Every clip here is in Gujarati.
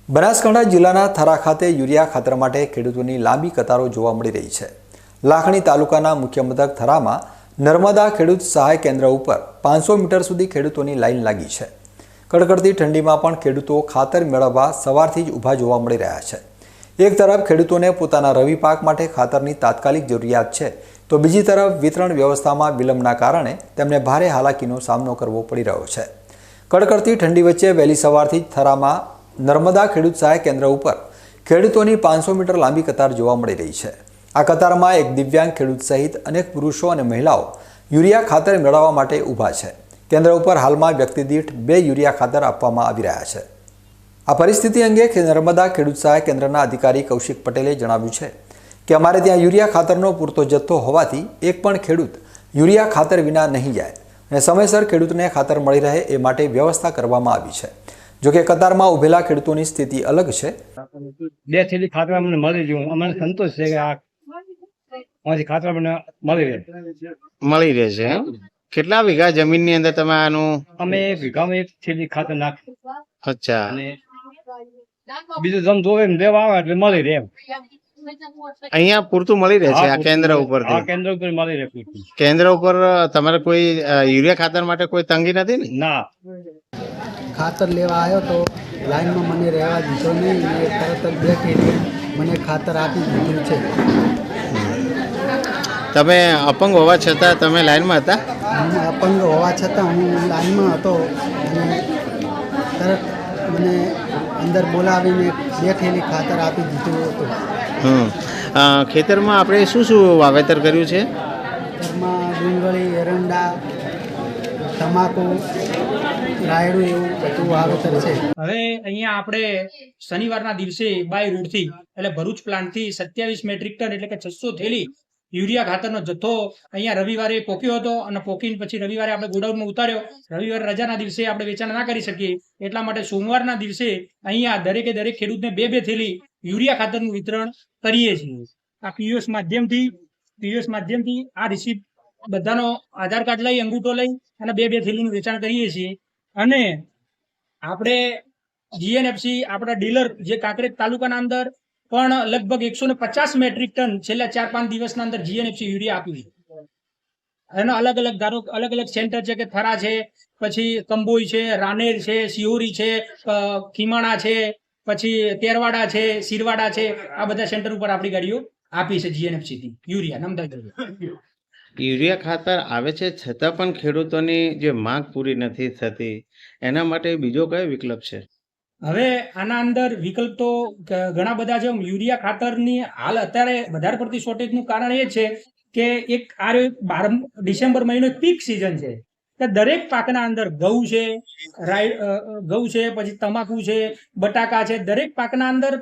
બનાસકાંઠા જિલ્લાના થરા ખાતે યુરિયા ખાતર માટે ખેડૂતોની લાંબી કતારો જોવા મળી રહી છે। લાખણી તાલુકાના મુખ્ય મથક થરામાં નર્મદા ખેડૂત સહાય કેન્દ્ર ઉપર 500 મીટર સુધી ખેડૂતોની લાઈન લાગી છે। કડકડતી ઠંડીમાં પણ ખેડૂતો ખાતર મેળવવા સવારથી જ ઊભા જોવા મળી રહ્યા છે। એક તરફ ખેડૂતોને પોતાના રવિ પાક માટે ખાતરની તાત્કાલિક જરૂરિયાત છે, તો બીજી તરફ વિતરણ વ્યવસ્થામાં વિલંબના કારણે તેમને ભારે હાલાકીનો સામનો કરવો પડી રહ્યો છે। કડકડતી ઠંડી વચ્ચે વહેલી સવારથી જ થરામાં નર્મદા ખેડૂત સહાય કેન્દ્ર ઉપર ખેડૂતોની 500 મીટર લાંબી કતાર જોવા મળી રહી છે। આ કતારમાં એક દિવ્યાંગ ખેડૂત સહિત અનેક પુરુષો અને મહિલાઓ યુરિયા ખાતર મેળવવા માટે ઊભા છે। કેન્દ્ર ઉપર હાલમાં વ્યક્તિ દીઠ 2 યુરિયા ખાતર આપવામાં આવી રહ્યા છે। આ પરિસ્થિતિ અંગે નર્મદા ખેડૂત સહાય કેન્દ્રના અધિકારી કૌશિક પટેલે જણાવ્યું છે કે અમારે ત્યાં યુરિયા ખાતરનો પૂરતો જથ્થો હોવાથી એક પણ ખેડૂત યુરિયા ખાતર વિના નહીં જાય અને સમયસર ખેડૂતને ખાતર મળી રહે એ માટે વ્યવસ્થા કરવામાં આવી છે। જો કે કતારમાં ઉભેલા ખેડૂતોની સ્થિતિ અલગ છે। 2 થેલી ખાતર અમને મળી ગયું, અમને સંતોષ છે કે આ ખાતર મને મળી રહેશે। કેટલા વીઘા જમીનની અંદર તમે આનું? અમે 1 વીઘામાં 1 થેલી ખાતર નાખી। અચ્છા, અને બીજું જમ જોવે ને લેવા આવે એટલે મળી રહે। અહીંયા પૂરતું મળી રહે છે આ કેન્દ્ર ઉપર? આ કેન્દ્ર ઉપર મળી રહે પૂરતું। કેન્દ્ર ઉપર તમારે કોઈ યુરિયા ખાતર માટે કોઈ તંગી નથી ને? ના, ખાતર લેવા આવ્યો તો લાઈનમાં મને રહેવા દીધો નહીં, તરત જ બેઠી મને ખાતર આપી દીધું છે। તમે અપંગ હોવા છતાં તમે લાઈનમાં હતા? હું અપંગ હોવા છતાં હું લાઈનમાં હતો અને તરત મને અંદર બોલાવીને બેઠેલી ખાતર આપી દીધું હતું। ખેતરમાં આપણે શું શું વાવેતર કર્યું છે? એમાં ડુંગળી, એરંડા, તમાકુ, રાયડું એવું બધું વાવેતર છે। હવે અહીંયા આપણે શનિવારના દિવસે બાય રોડથી એટલે ભરૂચ પ્લાન્ટથી 27 મેટ્રિક ટન એટલે કે 600 થેલી યુરિયા ખાતરનો જથ્થો અહીંયા રવિવારે પોક્યો હતો અને પોકીને પછી રવિવારે આપણે ગોડાઉનમાં ઉતાર્યો। રવિવારે રજાના દિવસે આપણે વેચાણ ના કરી શકીએ એટલા માટે સોમવારના દિવસે અહીંયા દરેકે દરેક ખેડૂતને 2 થેલી યુરિયા ખાતરનું વિતરણ કરીએ છીએ। આ પીઓએસ માધ્યમથી આ રિસીપ્ટ બધાનો આધાર કાર્ડ લઈ, અંગૂઠો લઈ અને 2 થેલીનું વેચાણ કરીએ છીએ। અને આપણે જીએનએફસી આપણા ડીલર જે કાંકરેજ તાલુકાના અંદર પણ લગભગ 150 મેટ્રિક ટન છેલ્લા 4-5 દિવસના અંદર જીએનએફસી યુરિયા આપ્યું છે। એનો અલગ અલગ સેન્ટર છે કે થરા છે, પછી કંબોઈ છે, રાનેર છે, સિહોરી છે, ખીમાણા છે, પછી તેરવાડા છે, સિરવાડા છે, આ બધા સેન્ટર ઉપર આપણી ગાડીઓ આપી છે જીએનએફસી થી યુરિયા નમદાઈ। યુરિયા ખાતર આવે છે છતાં પણ ખેડૂતોની જે માંગ પૂરી નથી થતી, એના માટે બીજો કયો વિકલ્પ છે? હવે આના અંદર વિકલ્પ તો ઘણા બધા છે। યુરિયા ખાતરની હાલ અત્યારે વધારે પડતી શોર્ટેજનું કારણ એ છે કે એક આ 12 ડિસેમ્બર મહિનો પીક સિઝન છે કે દરેક પાકના અંદર ઘઉં છે, પછી તમાકુ છે, બટાકા છે, દરેક પાકના અંદર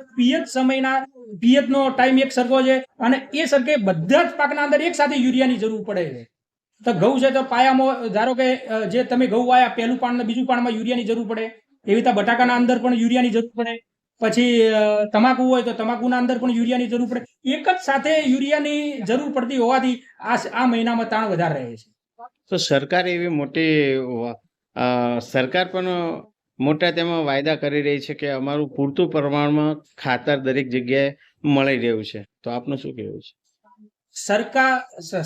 પિયતનો ટાઈમ એક સરખો છે અને એ સરખે બધા જ પાકના અંદર એક સાથે યુરિયાની જરૂર પડે છે। તો ઘઉં છે તો પાયામાં ધારો કે જે તમે ઘઉં વાયા પહેલું પાણ ને બીજું પાણમાં યુરિયાની જરૂર પડે, એવી રીતે બટાકાના અંદર પણ યુરિયાની જરૂર પડે, પછી તમાકુ હોય તો તમાકુના અંદર પણ યુરિયાની જરૂર પડે। એક જ સાથે યુરિયાની જરૂર પડતી હોવાથી આ મહિનામાં તાણ વધારે રહે છે। તો સરકાર એવી મોટી સરકાર પણ મોટા તેમાં વાયદા કરી રહી છે કે અમારું પૂરતું પ્રમાણમાં ખાતર દરેક જગ્યાએ મળી રહ્યું છે, તો આપનું શું કહેવું છે?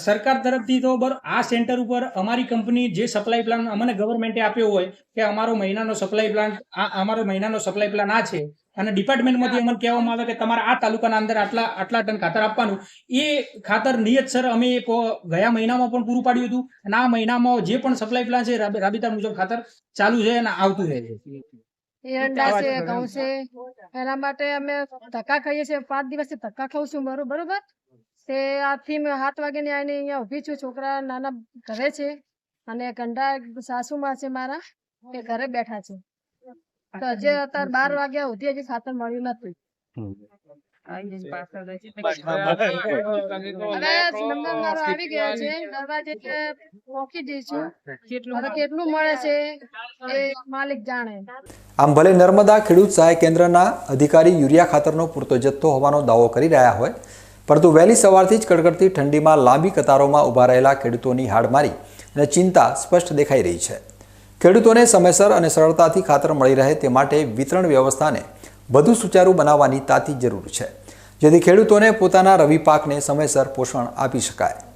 સરકાર તરફથી તો આ સેન્ટર ઉપર અમારી કંપની જે સપ્લાય પ્લાન અમને ગવર્મેન્ટે આપ્યો હોય કે અમારો મહિનાનો સપ્લાય પ્લાન આ છે અને ડિપાર્ટમેન્ટમાંથી અમને કહેવામાં આવે કે તમારા આ તાલુકાના અંદર આટલા ટન ખાતર આપવાનું, એ ખાતર નિયતસર અમે ગયા મહિનામાં પણ પૂરું પાડ્યું હતું અને આ મહિનામાં જે પણ સપ્લાય પ્લાન છે રાબેતા મુજબ ખાતર ચાલુ છે અને આવતું રહે છે। એરંડા છે, ઘઉં છે, એના માટે અમે ધક્કા ખાઈએ છીએ। 5 દિવસથી ધક્કા ખાઉં છું બરોબર તે આથી મેં 7 વાગે ની આવીને અહીંયા ઉભી છું। છોકરા નાના ઘરે છે અને ગંડા સાસુમાં છે મારા, એ ઘરે બેઠા છે। તો હજી અત્યારે 12 વાગ્યા સુધી હજી ખાતર મળ્યું નથી। આવી ગયા છે, દરવાજે પહોંચી જઈશું, હવે કેટલું મળે છે એ માલિક જાણે। આમ ભલે નર્મદા ખેડૂત સહાય કેન્દ્રના અધિકારી યુરિયા ખાતરનો પૂરતો જથ્થો હોવાનો દાવો કરી રહ્યા હોય, પરંતુ વહેલી સવારથી જ કડકડતી ઠંડીમાં લાંબી કતારોમાં ઊભા રહેલા ખેડૂતોની હાડમારી અને ચિંતા સ્પષ્ટ દેખાઈ રહી છે। ખેડૂતોને સમયસર અને સરળતાથી ખાતર મળી રહે તે માટે વિતરણ વ્યવસ્થાને વધુ સુચારું બનાવવાની તાતી જરૂર છે, જેથી ખેડૂતોને પોતાના રવિ પાકને સમયસર પોષણ આપી શકાય।